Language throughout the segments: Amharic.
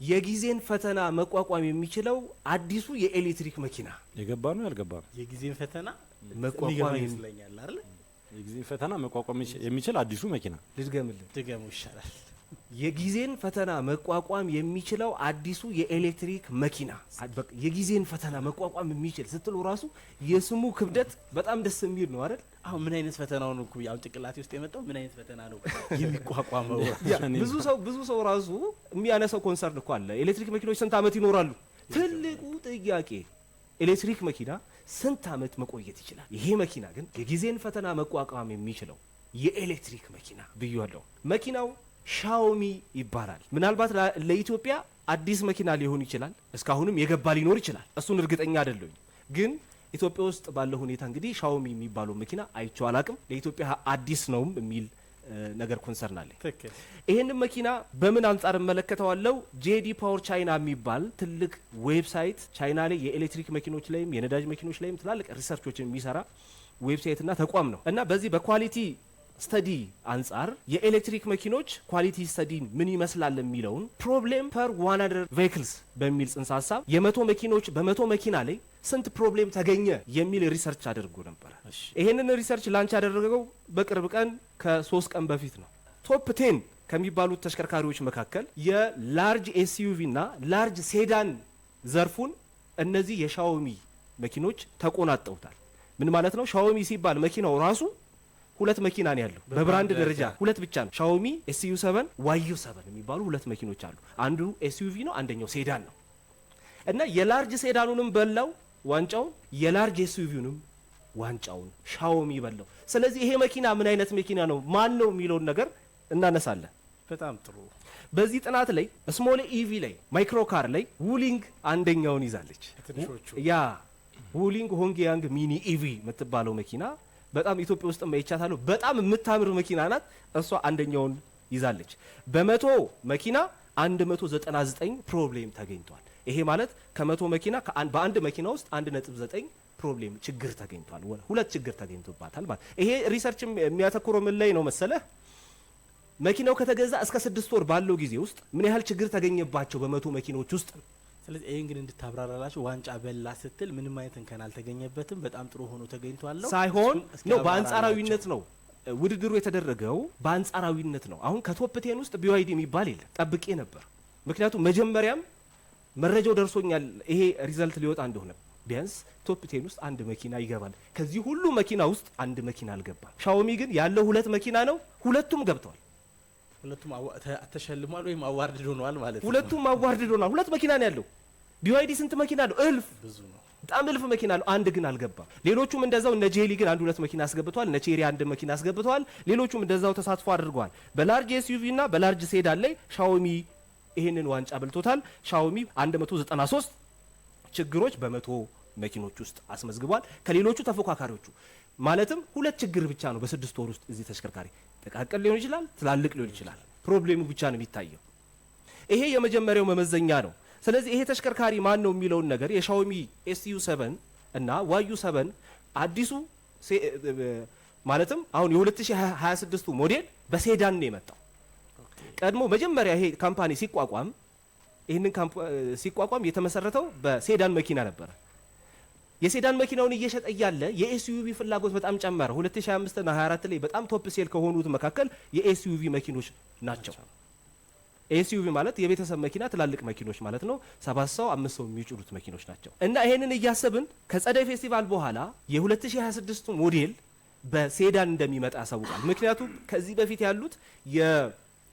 የጊዜን ፈተና መቋቋም የሚችለው አዲሱ የኤሌክትሪክ መኪና የገባ ነው ያልገባ ነው? የጊዜን ፈተና መቋቋም ይመስለኛል አይደል? የጊዜን ፈተና መቋቋም የሚችል አዲሱ መኪና ልድገምልህ፣ ድገሙ ይሻላል። የጊዜን ፈተና መቋቋም የሚችለው አዲሱ የኤሌክትሪክ መኪና። የጊዜን ፈተና መቋቋም የሚችል ስትሉ ራሱ የስሙ ክብደት በጣም ደስ የሚል ነው አይደል? አሁን ምን አይነት ፈተናው ነው? ያው ጭቅላቴ ውስጥ የመጣው ምን አይነት ፈተና ነው የሚቋቋመው? ብዙ ሰው ራሱ የሚያነሳው ኮንሰርን እኮ አለ። ኤሌክትሪክ መኪኖች ስንት አመት ይኖራሉ? ትልቁ ጥያቄ ኤሌክትሪክ መኪና ስንት አመት መቆየት ይችላል? ይሄ መኪና ግን የጊዜን ፈተና መቋቋም የሚችለው የኤሌክትሪክ መኪና ብያለሁ። መኪናው ሻኦሚ ይባላል። ምናልባት ለኢትዮጵያ አዲስ መኪና ሊሆን ይችላል። እስካሁንም የገባ ሊኖር ይችላል። እሱን እርግጠኛ አይደለሁም። ግን ኢትዮጵያ ውስጥ ባለው ሁኔታ እንግዲህ ሻኦሚ የሚባለው መኪና አይቼው አላቅም። ለኢትዮጵያ አዲስ ነውም የሚል ነገር ኮንሰርን አለ። ይሄንን መኪና በምን አንጻር እመለከተዋለሁ? ጄዲ ፓወር ቻይና የሚባል ትልቅ ዌብሳይት ቻይና ላይ የኤሌክትሪክ መኪኖች ላይም የነዳጅ መኪኖች ላይም ትላልቅ ሪሰርቾችን የሚሰራ ዌብሳይትና ተቋም ነው እና በዚህ በኳሊቲ ስተዲ አንጻር የኤሌክትሪክ መኪኖች ኳሊቲ ስተዲ ምን ይመስላል የሚለውን ፕሮብሌም ፐር 100 ቬሂክልስ በሚል ጽንሰ ሀሳብ የመቶ መኪኖች በመቶ መኪና ላይ ስንት ፕሮብሌም ተገኘ የሚል ሪሰርች አድርጎ ነበር። ይሄንን ሪሰርች ላንች ያደረገው በቅርብ ቀን ከ3 ቀን በፊት ነው። ቶፕ 10 ከሚባሉት ተሽከርካሪዎች መካከል የላርጅ ኤስዩቪ እና ላርጅ ሴዳን ዘርፉን እነዚህ የሻኦሚ መኪኖች ተቆናጠውታል። ምን ማለት ነው? ሻኦሚ ሲባል መኪናው ራሱ ሁለት መኪና ነው ያለው። በብራንድ ደረጃ ሁለት ብቻ ነው። ሻኦሚ SU7 YU7 የሚባሉ ሁለት መኪኖች አሉ። አንዱ SUV ነው፣ አንደኛው ሴዳን ነው። እና የላርጅ ሴዳኑንም በላው ዋንጫውን፣ የላርጅ SUVንም ዋንጫውን ሻኦሚ በላው። ስለዚህ ይሄ መኪና ምን አይነት መኪና ነው፣ ማን ነው የሚለውን ነገር እናነሳለን። በጣም ጥሩ። በዚህ ጥናት ላይ ስሞል ኢቪ ላይ ማይክሮ ካር ላይ ውሊንግ አንደኛውን ይዛለች። ያ ውሊንግ ሆንግያንግ ሚኒ ኢቪ የምትባለው መኪና በጣም ኢትዮጵያ ውስጥ ማይቻታለው በጣም የምታምር መኪና ናት። እሷ አንደኛውን ይዛለች። በመቶ መኪና 199 ፕሮብሌም ተገኝቷል። ይሄ ማለት ከመቶ መኪና በአንድ መኪና ውስጥ 1.9 ፕሮብሌም ችግር ተገኝቷል። ሁለት ችግር ተገኝቶባታል ማለት። ይሄ ሪሰርች የሚያተኩረው ምን ላይ ነው መሰለህ? መኪናው ከተገዛ እስከ 6 ወር ባለው ጊዜ ውስጥ ምን ያህል ችግር ተገኘባቸው በመቶ መኪኖች ውስጥ። ስለዚህ ይሄን ግን እንድታብራራላችሁ ዋንጫ በላ ስትል ምንም አይነት እንከን አልተገኘበትም፣ በጣም ጥሩ ሆኖ ተገኝቷል ሳይሆን ነው። በአንጻራዊነት ነው ውድድሩ የተደረገው፣ በአንጻራዊነት ነው። አሁን ከቶፕ 10 ውስጥ BYD የሚባል የለም። ጠብቄ ነበር። ምክንያቱም መጀመሪያም መረጃው ደርሶኛል ይሄ ሪዘልት ሊወጣ እንደሆነ ቢያንስ ቶፕ 10 ውስጥ አንድ መኪና ይገባል። ከዚህ ሁሉ መኪና ውስጥ አንድ መኪና አልገባም። ሻኦሚ ግን ያለው ሁለት መኪና ነው፣ ሁለቱም ገብተዋል። ሁለቱም ተሸልሟል ወይም አዋርድ ሆኗል ማለት ነው። ሁለቱም አዋርድ ሆኗል። ሁለት መኪና ነው ያለው። BYD ስንት መኪና አለው? እልፍ፣ ብዙ ነው። በጣም እልፍ መኪና አለው። አንድ ግን አልገባም። ሌሎቹም እንደዛው እነ ጄሊ ግን አንድ ሁለት መኪና አስገብተዋል። እነ ቼሪ አንድ መኪና አስገብተዋል። ሌሎቹም እንደዛው ተሳትፎ አድርገዋል። በላርጅ SUV እና በላርጅ ሴዳን ላይ ሻኦሚ ይሄንን ዋንጫ በልቶታል። ሻኦሚ 193 ችግሮች በመቶ መኪኖች ውስጥ አስመዝግቧል። ከሌሎቹ ተፎካካሪዎቹ ማለትም ሁለት ችግር ብቻ ነው በ6 ወር ውስጥ እዚህ ተሽከርካሪ። ጥቃቅን ሊሆን ይችላል፣ ትላልቅ ሊሆን ይችላል። ፕሮብሌሙ ብቻ ነው የሚታየው። ይሄ የመጀመሪያው መመዘኛ ነው። ስለዚህ ይሄ ተሽከርካሪ ማን ነው የሚለውን ነገር የሻኦሚ SU7 እና YU7 አዲሱ ማለትም አሁን የ2026 ሞዴል በሴዳን ነው የመጣው። ቀድሞ መጀመሪያ ይሄ ካምፓኒ ሲቋቋም የተመሰረተው በሴዳን መኪና ነበር። የሴዳን መኪናውን እየሸጠ እያለ የኤስዩቪ ፍላጎት በጣም ጨመረ። 2025 እና 24 ላይ በጣም ቶፕ ሴል ከሆኑት መካከል የኤስዩቪ መኪኖች ናቸው። ኤስዩቪ ማለት የቤተሰብ መኪና ትላልቅ መኪኖች ማለት ነው። 7 ሰው 5 ሰው የሚጭኑት መኪኖች ናቸው። እና ይሄንን እያሰብን ከጸደይ ፌስቲቫል በኋላ የ2026 ሞዴል በሴዳን እንደሚመጣ ያሳውቃል። ምክንያቱም ከዚህ በፊት ያሉት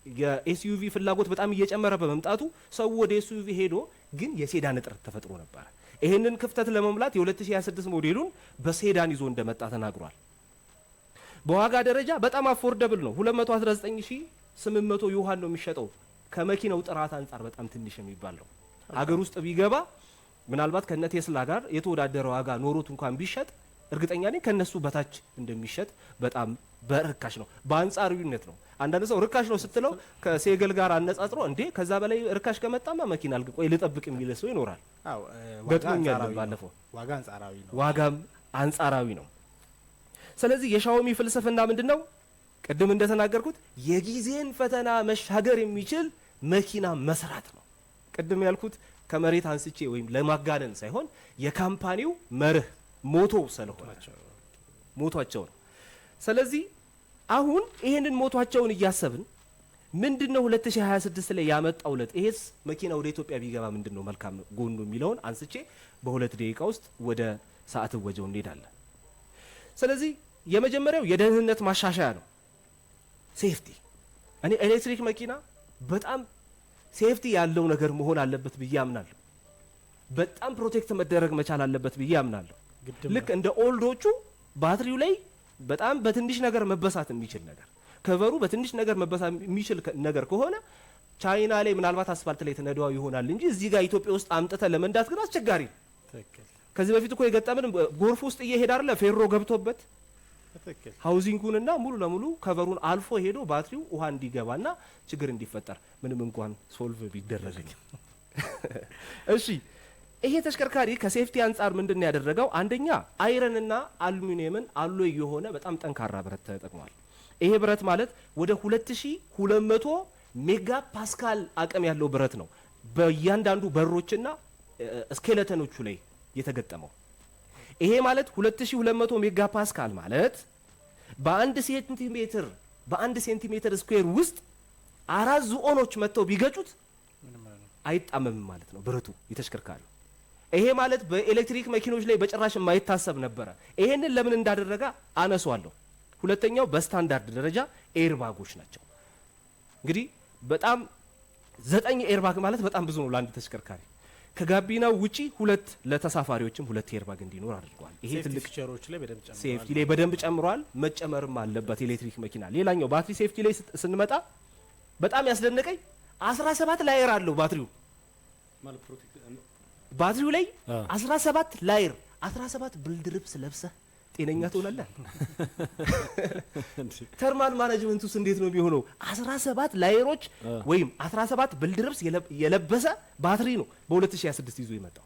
የኤስዩቪ ፍላጎት በጣም እየጨመረ በመምጣቱ ሰው ወደ ኤስዩቪ ሄዶ ግን የሴዳን እጥረት ተፈጥሮ ነበር። ይሄንን ክፍተት ለመሙላት የ2026 ሞዴሉን በሴዳን ይዞ እንደመጣ ተናግሯል። በዋጋ ደረጃ በጣም አፎርደብል ነው። 219800 ዩዋን ነው የሚሸጠው። ከመኪናው ጥራት አንጻር በጣም ትንሽ የሚባል ነው። ሀገር ውስጥ ቢገባ ምናልባት ከነ ቴስላ ጋር የተወዳደረ ዋጋ ኖሮት እንኳን ቢሸጥ እርግጠኛ ነኝ ከነሱ በታች እንደሚሸጥ በጣም በርካሽ ነው። በአንጻራዊነት ነው። አንዳንድ ሰው ርካሽ ነው ስትለው ከሴገል ጋር አነጻጽሮ እንዴ ከዛ በላይ ርካሽ ከመጣማ መኪና ቆይ ልጠብቅ የሚል ሰው ይኖራል። አዎ ገጥሞኛል። ባለፈው ዋጋ አንጻራዊ ነው። ዋጋም አንጻራዊ ነው። ስለዚህ የሻኦሚ ፍልስፍና ምንድነው? ቅድም እንደተናገርኩት የጊዜን ፈተና መሻገር የሚችል መኪና መስራት ነው። ቅድም ያልኩት ከመሬት አንስቼ ወይም ለማጋነን ሳይሆን የካምፓኒው መርህ ሞቶ ስለሆነ ሞቷቸው ነው። ስለዚህ አሁን ይሄንን ሞቷቸውን እያሰብን ምንድነው 2026 ላይ ያመጣው ለት ይሄስ መኪና ወደ ኢትዮጵያ ቢገባ ምንድነው መልካም ጎኑ የሚለውን አንስቼ በ2 ደቂቃ ውስጥ ወደ ሰዓት ወጀው እንሄዳለን። ስለዚህ የመጀመሪያው የደህንነት ማሻሻያ ነው፣ ሴፍቲ። እኔ ኤሌክትሪክ መኪና በጣም ሴፍቲ ያለው ነገር መሆን አለበት ብዬ አምናለሁ። በጣም ፕሮቴክት መደረግ መቻል አለበት ብዬ አምናለሁ። ልክ እንደ ኦልዶቹ ባትሪው ላይ በጣም በትንሽ ነገር መበሳት የሚችል ነገር፣ ከቨሩ በትንሽ ነገር መበሳት የሚችል ነገር ከሆነ ቻይና ላይ ምናልባት አስፋልት ላይ ተነዳው ይሆናል እንጂ እዚህ ጋር ኢትዮጵያ ውስጥ አምጥተ ለመንዳት ግን አስቸጋሪ ነው። ከዚህ በፊት እኮ የገጠመን ጎርፍ ውስጥ እየሄደ አይደለ ፌሮ ገብቶበት ሃውዚንጉንና ሙሉ ለሙሉ ከቨሩን አልፎ ሄዶ ባትሪው ውሃ እንዲገባና ችግር እንዲፈጠር ምንም እንኳን ሶልቭ ቢደረግኝ። እሺ ይሄ ተሽከርካሪ ከሴፍቲ አንጻር ምንድነው ያደረገው? አንደኛ አይረንና አሉሚኒየምን አሎይ የሆነ በጣም ጠንካራ ብረት ተጠቅሟል። ይሄ ብረት ማለት ወደ 2200 ሜጋ ፓስካል አቅም ያለው ብረት ነው በእያንዳንዱ በሮችና ስኬለተኖቹ ላይ የተገጠመው። ይሄ ማለት 2200 ሜጋ ፓስካል ማለት በአንድ ሴንቲሜትር ስኩዌር ውስጥ 4 ዝኦኖች መጥተው ቢገጩት አይጣመምም ማለት ነው ብረቱ የተሽከርካሪው። ይሄ ማለት በኤሌክትሪክ መኪኖች ላይ በጭራሽ የማይታሰብ ነበረ። ይሄንን ለምን እንዳደረገ አነሷለሁ። ሁለተኛው በስታንዳርድ ደረጃ ኤርባጎች ናቸው። እንግዲህ በጣም 9 ኤርባግ ማለት በጣም ብዙ ነው ለአንድ ተሽከርካሪ። ከጋቢናው ውጪ 2 ለተሳፋሪዎችም 2 ኤርባግ እንዲኖር አድርጓል። ይሄ ትልቅ ሴፍቲ ላይ በደንብ ጨምሯል። መጨመርም አለበት ኤሌክትሪክ መኪና። ሌላኛው ባትሪ ሴፍቲ ላይ ስንመጣ በጣም ያስደነቀኝ 17 ላየር አለው ባትሪው ላይ 17 ላየር 17 ብርድ ልብስ ለብሰህ ጤነኛ ትሆናለህ? ተርማል ማኔጅመንቱስ እንዴት ነው የሚሆነው? 17 ላየሮች ወይም 17 ብርድ ልብስ የለበሰ ባትሪ ነው በ2026 ይዞ የመጣው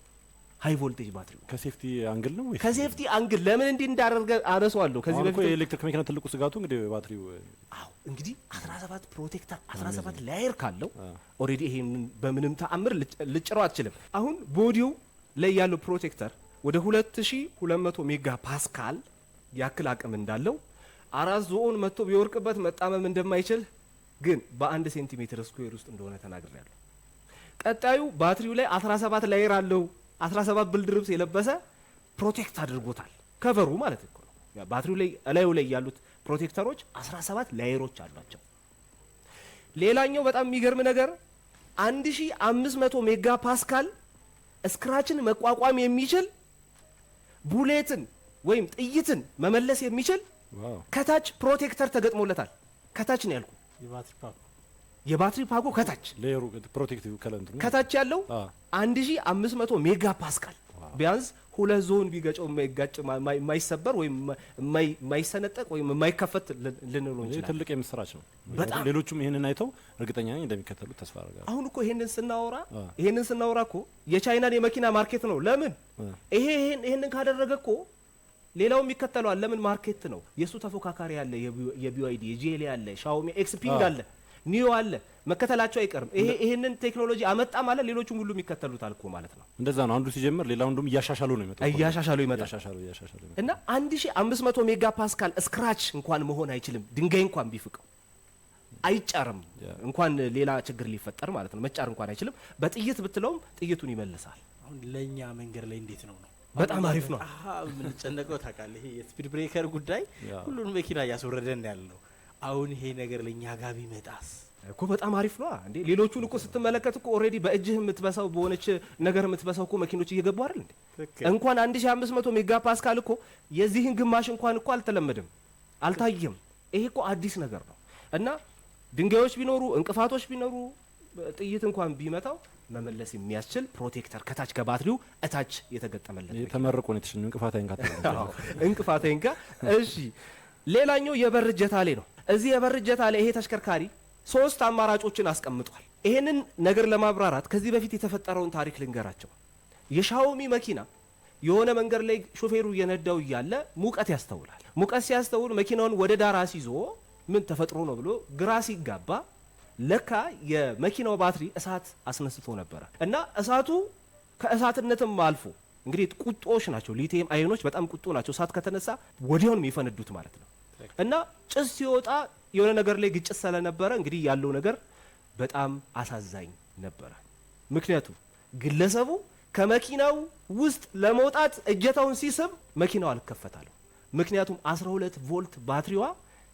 ሃይ ቮልቴጅ ባትሪ። ከሴፍቲ አንግል ነው ወይ? ከሴፍቲ አንግል ለምን እንዲህ እንዳደረገ አነሳዋለሁ። ከዚህ በፊት የኤሌክትሪክ መኪና ትልቁ ስጋቱ እንግዲህ ባትሪው። አዎ እንግዲህ 17 ፕሮቴክተር 17 ላየር ካለው ኦሬዲ ይሄንን በምንም ተአምር ልጭረው አትችልም። አሁን ቦዲው ላይ ያለው ፕሮቴክተር ወደ 2200 ሜጋ ፓስካል ያክል አቅም እንዳለው 4 ዞን መጥቶ ቢወርቅበት መጣመም እንደማይችል ግን በ1 ሴንቲሜትር ስኩዌር ውስጥ እንደሆነ ተናግሬያለሁ። ቀጣዩ ባትሪው ላይ 17 ላየር አለው 17 ብርድ ልብስ የለበሰ ፕሮቴክት አድርጎታል። ከቨሩ ማለት እኮ ነው። ባትሪው ላይ እላዩ ላይ ያሉት ፕሮቴክተሮች 17 ላየሮች አሏቸው። ሌላኛው በጣም የሚገርም ነገር 1500 ሜጋ ፓስካል ስክራችን መቋቋም የሚችል ቡሌትን ወይም ጥይትን መመለስ የሚችል ከታች ፕሮቴክተር ተገጥሞለታል። ከታች ነው ያልኩ የባትሪ ፓኮ ከታች ሌየሩ ፕሮቴክቲቭ ከለንቱ ከታች ያለው 1500 ሜጋ ፓስካል ቢያንስ 2 ዞን ቢገጨው የማይጋጭ የማይሰበር ወይም የማይሰነጠቅ ወይም የማይከፈት ልንለው እንችላለን። ትልቅ የምስራች ነው። ሌሎቹም ይሄንን አይተው እርግጠኛ ነኝ እንደሚከተሉት ተስፋ አደርጋለሁ። አሁን እኮ ይሄንን ስናወራ እኮ የቻይናን የመኪና ማርኬት ነው። ለምን ይሄንን ካደረገ እኮ ሌላው የሚከተለዋል። ለምን ማርኬት ነው። የሱ ተፎካካሪ አለ፣ የቢዋይዲ የጂኤል አለ፣ ሻኦሚ ኤክስፒንግ አለ፣ ኒዮ አለ። መከተላቸው አይቀርም። ይሄንን ቴክኖሎጂ አመጣ ማለት ሌሎቹም ሁሉ የሚከተሉታል እኮ ማለት ነው። እንደዛ ነው። አንዱ ሲጀምር ሌላው እንደውም እያሻሻሉ ነው ይመጣው እና 1500 ሜጋ ፓስካል ስክራች እንኳን መሆን አይችልም። ድንጋይ እንኳን ቢፍቀው አይጫርም። እንኳን ሌላ ችግር ሊፈጠር ማለት ነው። መጫር እንኳን አይችልም። በጥይት ብትለውም ጥይቱን ይመልሳል። አሁን ለኛ መንገድ ላይ እንዴት ነው? በጣም አሪፍ ነው። ምን ጨነቀው ታውቃለህ? ይሄ የስፒድ ብሬከር ጉዳይ ሁሉንም መኪና እያስወረደን ያለው አሁን ይሄ ነገር ለኛ ጋር ቢመጣስ እኮ በጣም አሪፍ ነው። እንዴ ሌሎቹን እኮ ስትመለከት እኮ ኦሬዲ በእጅህ የምትበሳው በሆነች ነገር የምትበሳው እኮ መኪኖች እየገቡ አይደል እንዴ? እንኳን 1500 ሜጋ ፓስካል እኮ የዚህን ግማሽ እንኳን እኮ አልተለመደም፣ አልታየም። ይሄ እኮ አዲስ ነገር ነው እና ድንጋዮች ቢኖሩ እንቅፋቶች ቢኖሩ ጥይት እንኳን ቢመታው መመለስ የሚያስችል ፕሮቴክተር ከታች ከባትሪው እታች የተገጠመለት ተመርቆ ነው የተሸኘው። እንቅፋት አይንካ። እሺ ሌላኛው የበር እጀታ ላይ ነው። እዚህ የበር እጀታ ላይ ይሄ ተሽከርካሪ 3 አማራጮችን አስቀምጧል። ይሄንን ነገር ለማብራራት ከዚህ በፊት የተፈጠረውን ታሪክ ልንገራቸው። የሻኦሚ መኪና የሆነ መንገድ ላይ ሾፌሩ እየነዳው እያለ ሙቀት ያስተውላል። ሙቀት ሲያስተውል መኪናውን ወደ ዳር አስይዞ ምን ተፈጥሮ ነው ብሎ ግራ ሲጋባ ለካ የመኪናው ባትሪ እሳት አስነስቶ ነበረ እና እሳቱ ከእሳትነትም አልፎ እንግዲህ ቁጦች ናቸው። ሊቲየም አዮኖች በጣም ቁጦ ናቸው። እሳት ከተነሳ ወዲያው ነው የሚፈነዱት ማለት ነው። እና ጭስ ሲወጣ የሆነ ነገር ላይ ግጭት ስለነበረ እንግዲህ ያለው ነገር በጣም አሳዛኝ ነበረ። ምክንያቱም ግለሰቡ ከመኪናው ውስጥ ለመውጣት እጀታውን ሲስብ መኪናው አልከፈታለሁ። ምክንያቱም 12 ቮልት ባትሪዋ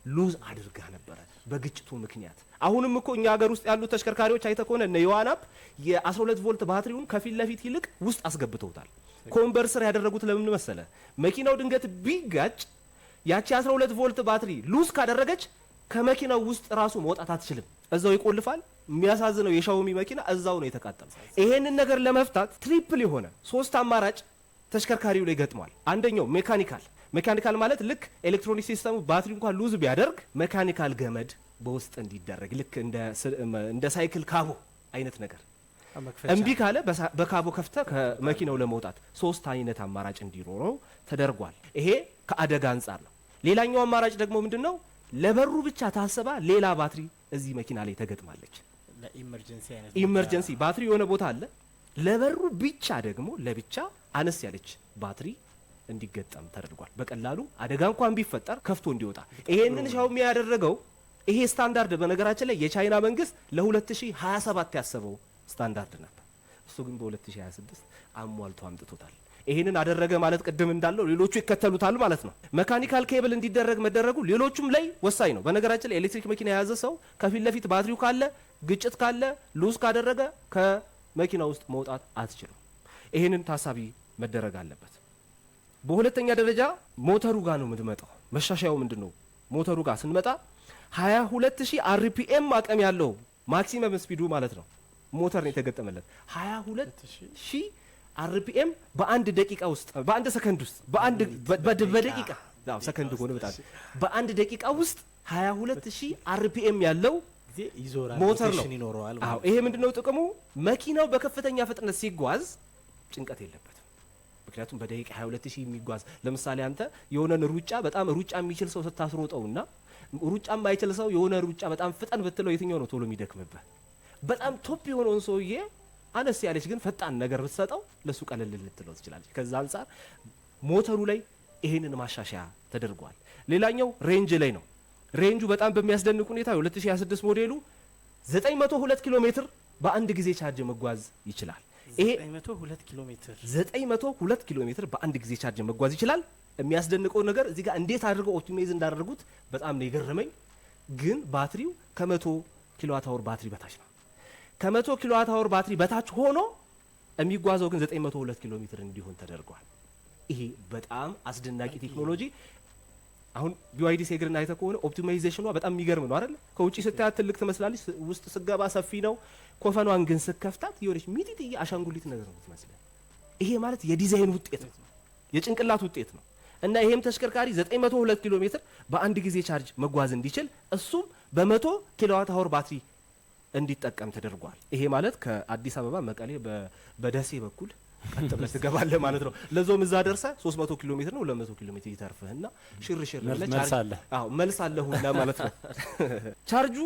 ሉዝ አድርጋ ነበረ በግጭቱ ምክንያት። አሁንም እኮ እኛ ሀገር ውስጥ ያሉ ተሽከርካሪዎች አይተ ከሆነ እነ ዮሐናፕ የ12 ቮልት ባትሪውን ከፊት ለፊት ይልቅ ውስጥ አስገብተውታል። ኮንቨርሰር ያደረጉት ለምን መሰለ? መኪናው ድንገት ቢጋጭ ያቺ 12 ቮልት ባትሪ ሉዝ ካደረገች ከመኪናው ውስጥ ራሱ መውጣት አትችልም፣ እዛው ይቆልፋል። የሚያሳዝነው የሻውሚ መኪና እዛው ነው የተቃጠለው። ይሄንን ነገር ለመፍታት ትሪፕል የሆነ 3 አማራጭ ተሽከርካሪው ላይ ገጥሟል። አንደኛው ሜካኒካል ማለት ልክ ኤሌክትሮኒክ ሲስተሙ ባትሪ እንኳን ሉዝ ቢያደርግ ሜካኒካል ገመድ በውስጥ እንዲደረግ ልክ እንደ ሳይክል ካቦ አይነት ነገር እምቢ ካለ በካቦ ከፍተ ከመኪናው ለመውጣት 3 አይነት አማራጭ እንዲኖረው ተደርጓል። ይሄ ከአደጋ አንጻር ነው። ሌላኛው አማራጭ ደግሞ ምንድነው? ለበሩ ብቻ ታስባ ሌላ ባትሪ እዚህ መኪና ላይ ተገጥማለች። ኢመርጀንሲ ባትሪ የሆነ ቦታ አለ። ለበሩ ብቻ ደግሞ ለብቻ አነስ ያለች ባትሪ እንዲገጠም ተደርጓል። በቀላሉ አደጋ እንኳን ቢፈጠር ከፍቶ እንዲወጣ። ይሄንን ሻውሚ ያደረገው ይሄ ስታንዳርድ በነገራችን ላይ የቻይና መንግስት ለ2027 ያሰበው ስታንዳርድ ነበር። እሱ ግን በ2026 አሟልቶ አምጥቶታል። ይሄንን አደረገ ማለት ቅድም እንዳለው ሌሎቹ ይከተሉታል ማለት ነው። መካኒካል ኬብል እንዲደረግ መደረጉ ሌሎቹም ላይ ወሳኝ ነው። በነገራችን ላይ ኤሌክትሪክ መኪና የያዘ ሰው ከፊት ለፊት ባትሪው ካለ ግጭት ካለ ሉዝ ካደረገ ከመኪና ውስጥ መውጣት አትችልም። ይሄንን ታሳቢ መደረግ አለበት። በሁለተኛ ደረጃ ሞተሩ ጋር ነው የምትመጣው። መሻሻያው ምንድነው? ሞተሩ ጋር ስንመጣ 22000 አርፒኤም አቅም ያለው ማክሲመም ስፒዱ ማለት ነው ሞተር ነው የተገጠመለት። 22000 አርፒኤም በአንድ ደቂቃ ውስጥ በአንድ ሰከንድ ውስጥ በደቂቃ ሰከንድ ሆነ በጣም በአንድ ደቂቃ ውስጥ 22000 አርፒኤም ያለው ሞተር ነው። አዎ ይሄ ምንድነው ጥቅሙ? መኪናው በከፍተኛ ፍጥነት ሲጓዝ ጭንቀት የለበትም። ምክንያቱም በደቂቃ 22000 የሚጓዝ ለምሳሌ አንተ የሆነን ሩጫ በጣም ሩጫ የሚችል ሰው ስታስሮጠውና ሩጫ የማይችል ሰው የሆነ ሩጫ በጣም ፍጠን ብትለው የትኛው ነው ቶሎ የሚደክምበት? በጣም ቶፕ የሆነውን ሰውዬ አነስ ያለች ግን ፈጣን ነገር ብትሰጠው ለሱ ቀለል ልትለው ትችላለች። ከዛ አንፃር ሞተሩ ላይ ይሄንን ማሻሻያ ተደርጓል። ሌላኛው ሬንጅ ላይ ነው። ሬንጁ በጣም በሚያስደንቅ ሁኔታ 2026 ሞዴሉ 902 ኪሎ ሜትር በአንድ ጊዜ ቻርጅ መጓዝ ይችላል። ይሄ 902 ኪሎ ሜትር በአንድ ጊዜ ቻርጅ መጓዝ ይችላል። የሚያስደንቀው ነገር እዚህ ጋር እንዴት አድርገው ኦፕቲማይዝ እንዳደረጉት በጣም ነው የገረመኝ። ግን ባትሪው ከ100 ኪሎዋት አወር ባትሪ በታች ነው። ከ100 ኪሎዋት አወር ባትሪ በታች ሆኖ የሚጓዘው ግን 902 ኪሎ ሜትር እንዲሆን ተደርጓል። ይሄ በጣም አስደናቂ ቴክኖሎጂ። አሁን ቢዋይዲ ሴግርን አይተ ከሆነ ኦፕቲማይዜሽኗ በጣም የሚገርም ነው አይደል? ከውጪ ስታያት ትልቅ ትመስላለች፣ ውስጥ ስገባ ሰፊ ነው። ኮፈኗን ግን ስከፍታት የሆነች ሚጢጥዬ አሻንጉሊት ነገር ነው የምትመስለው። ይሄ ማለት የዲዛይን ውጤት ነው፣ የጭንቅላት ውጤት ነው። እና ይሄም ተሽከርካሪ 902 ኪሎ ሜትር በአንድ ጊዜ ቻርጅ መጓዝ እንዲችል እሱም በ100 ኪሎዋት አወር ባትሪ እንዲጠቀም ተደርጓል። ይሄ ማለት ከአዲስ አበባ መቀሌ በደሴ በኩል ቀጥ ብለህ ትገባለህ ማለት ነው። ለዞም እዛ ደርሰህ 300 ኪሎ ሜትር ነው 200 ኪሎ ሜትር ይተርፍህና ሽርሽር መልስ አለ ሁላ ማለት ነው። ቻርጁ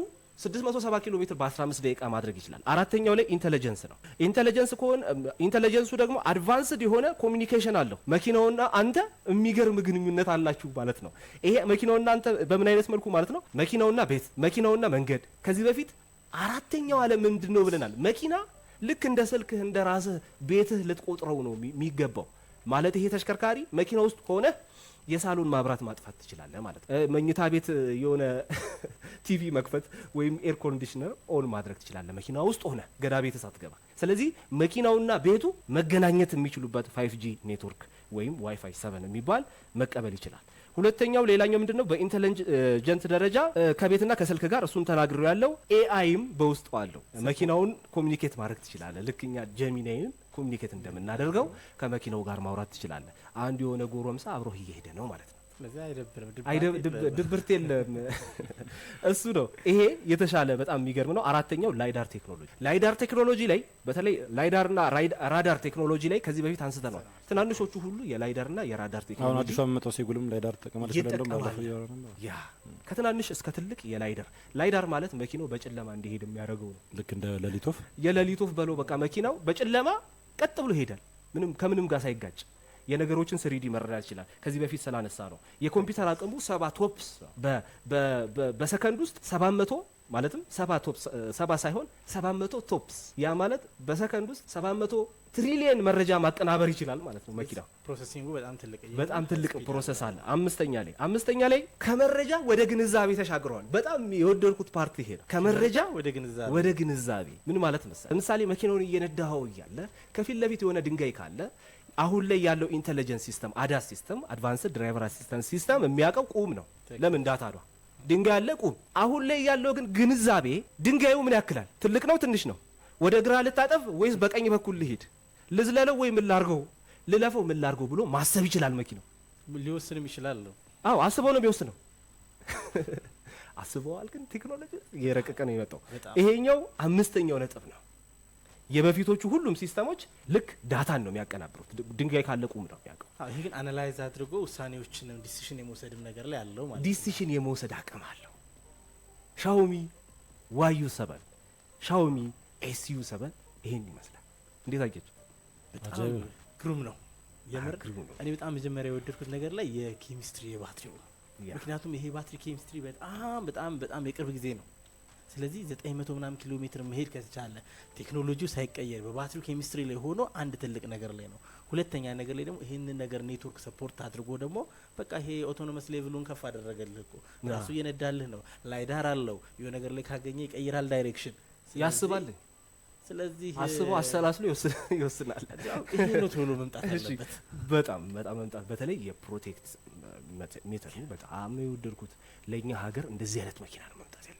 670 ኪሎ ሜትር በ15 ደቂቃ ማድረግ ይችላል። አራተኛው ላይ ኢንተለጀንስ ነው። ኢንተለጀንሱ ደግሞ አድቫንስድ የሆነ ኮሚኒኬሽን አለው። መኪናውና አንተ የሚገርም ግንኙነት አላችሁ ማለት ነው። ይሄ መኪናውና አንተ በምን አይነት መልኩ ማለት ነው? መኪናውና ቤት፣ መኪናውና መንገድ። ከዚህ በፊት አራተኛው ዓለም ምንድነው ብለናል? መኪና ልክ እንደ ስልክህ እንደ ራስህ ቤትህ ልትቆጥረው ነው የሚገባው ማለት። ይሄ ተሽከርካሪ መኪና ውስጥ ሆነ የሳሎን ማብራት ማጥፋት ትችላለህ ማለት ነው። መኝታ ቤት የሆነ ቲቪ መክፈት ወይም ኤር ኮንዲሽነር ኦን ማድረግ ትችላለህ መኪና ውስጥ ሆነ ገና ቤት ሳትገባ። ስለዚህ መኪናውና ቤቱ መገናኘት የሚችሉበት 5G ኔትወርክ ወይም ዋይፋይ 7 የሚባል መቀበል ይችላል። ሁለተኛው ሌላኛው ምንድነው? በኢንተለጀንት ደረጃ ከቤትና ከስልክ ጋር እሱን ተናግረው ያለው ኤአይም በውስጡ አለው። መኪናውን ኮሚኒኬት ማድረግ ትችላለህ። ልክኛ ጀሚናይን ኮሚኒኬት እንደምናደርገው ከመኪናው ጋር ማውራት ትችላለህ። አንድ የሆነ ጎረምሳ አብሮህ እየሄደ ነው ማለት ነው። ስለዚህ አይደብርም፣ ድብርት የለም። እሱ ነው። ይሄ የተሻለ በጣም የሚገርም ነው። አራተኛው ላይዳር ቴክኖሎጂ። ላይዳር ቴክኖሎጂ ላይ በተለይ ላይዳርና ራዳር ቴክኖሎጂ ላይ ከዚህ በፊት አንስተናል። ትናንሾቹ ሁሉ የላይዳርና የራዳር ቴክኖሎጂ አሁን አዲሱ አመጣው ሲጉልም ላይዳር ተቀማለ ስለእንደም ባለፈው ያወራን ነው። ያ ከትናንሽ እስከ ትልቅ ላይዳር ማለት መኪናው በጨለማ እንዲሄድ የሚያደርገው ነው። ልክ እንደ ሌሊቶፍ የሌሊቶፍ በለው በቃ መኪናው በጨለማ ቀጥ ብሎ ይሄዳል፣ ከምንም ጋር ሳይጋጭ የነገሮችን ስሪዲ መረዳት ይችላል። ከዚህ በፊት ስላነሳ ነው የኮምፒውተር አቅሙ 7 ቶፕስ በሰከንድ ውስጥ 700 ማለትም 7 ሳይሆን 700 ቶፕስ፣ ያ ማለት በሰከንድ ውስጥ 700 ትሪሊየን መረጃ ማቀናበር ይችላል ማለት ነው። መኪናው ፕሮሰሲንጉ በጣም ትልቅ ፕሮሰስ አለ። አምስተኛ ላይ ከመረጃ ወደ ግንዛቤ ተሻግረዋል። በጣም የወደድኩት ፓርቲ ይሄ ነው። ከመረጃ ወደ ግንዛቤ ምን ማለት መሰለህ? ለምሳሌ መኪናውን እየነዳኸው እያለ ከፊት ለፊት የሆነ ድንጋይ ካለ አሁን ላይ ያለው ኢንተለጀንስ ሲስተም አዳስ ሲስተም አድቫንስድ ድራይቨር አሲስታንስ ሲስተም የሚያውቀው ቁም ነው። ለምን ዳታ ነው ድንጋይ አለ ቁም። አሁን ላይ ያለው ግን ግንዛቤ ድንጋዩ ምን ያክላል፣ ትልቅ ነው ትንሽ ነው፣ ወደ ግራ ልታጠፍ ወይስ በቀኝ በኩል ልሂድ፣ ልዝለለው ወይ ምን ላርገው፣ ልለፈው ምን ላርገው ብሎ ማሰብ ይችላል። መኪናው ሊወስንም ይችላል ነው። አዎ አስበው ነው የሚወስነው። አስበዋል። ግን ቴክኖሎጂ እየረቀቀ ነው የመጣው። ይሄኛው አምስተኛው ነጥብ ነው። የበፊቶቹ ሁሉም ሲስተሞች ልክ ዳታን ነው የሚያቀናብሩት። ድንጋይ ካለ ቁም ነው የሚያውቀው። ይሄ ግን አናላይዝ አድርጎ ውሳኔዎችን ዲሲሽን የመውሰድም ነገር ላይ ያለው ማለት ዲሲሽን የመውሰድ አቅም አለው። ሻውሚ ዋዩ 7 ሻውሚ ኤስዩ 7 ይሄን ይመስላል። እንዴት አየች? በጣም ግሩም ነው የምር። እኔ በጣም መጀመሪያ የወደድኩት ነገር ላይ የኬሚስትሪ የባትሪው ነው። ምክንያቱም ይሄ ባትሪ ኬሚስትሪ በጣም የቅርብ ጊዜ ነው። ስለዚህ 900 ምናምን ኪሎ ሜትር መሄድ ከተቻለ ቴክኖሎጂው ሳይቀየር በባትሪው ኬሚስትሪ ላይ ሆኖ አንድ ትልቅ ነገር ላይ ነው። ሁለተኛ ነገር ላይ ደግሞ ይህንን ነገር ኔትወርክ ሰፖርት አድርጎ ደግሞ በቃ ይሄ ኦቶኖመስ ሌቭሉን ከፍ አደረገልህ እኮ ራሱ እየነዳልህ ነው። ላይዳር አለው የሆነ ነገር ላይ ካገኘ ይቀይራል ዳይሬክሽን ያስባል። ስለዚህ አስበው አሰላስሎ ይወስናል። ይሄ ነው ቶሎ መምጣት ያለበት። በጣም መምጣት በተለይ የፕሮቴክት ሜተሩ በጣም የወደድኩት። ለእኛ ሀገር እንደዚህ አይነት መኪና ነው መምጣት ያለበት።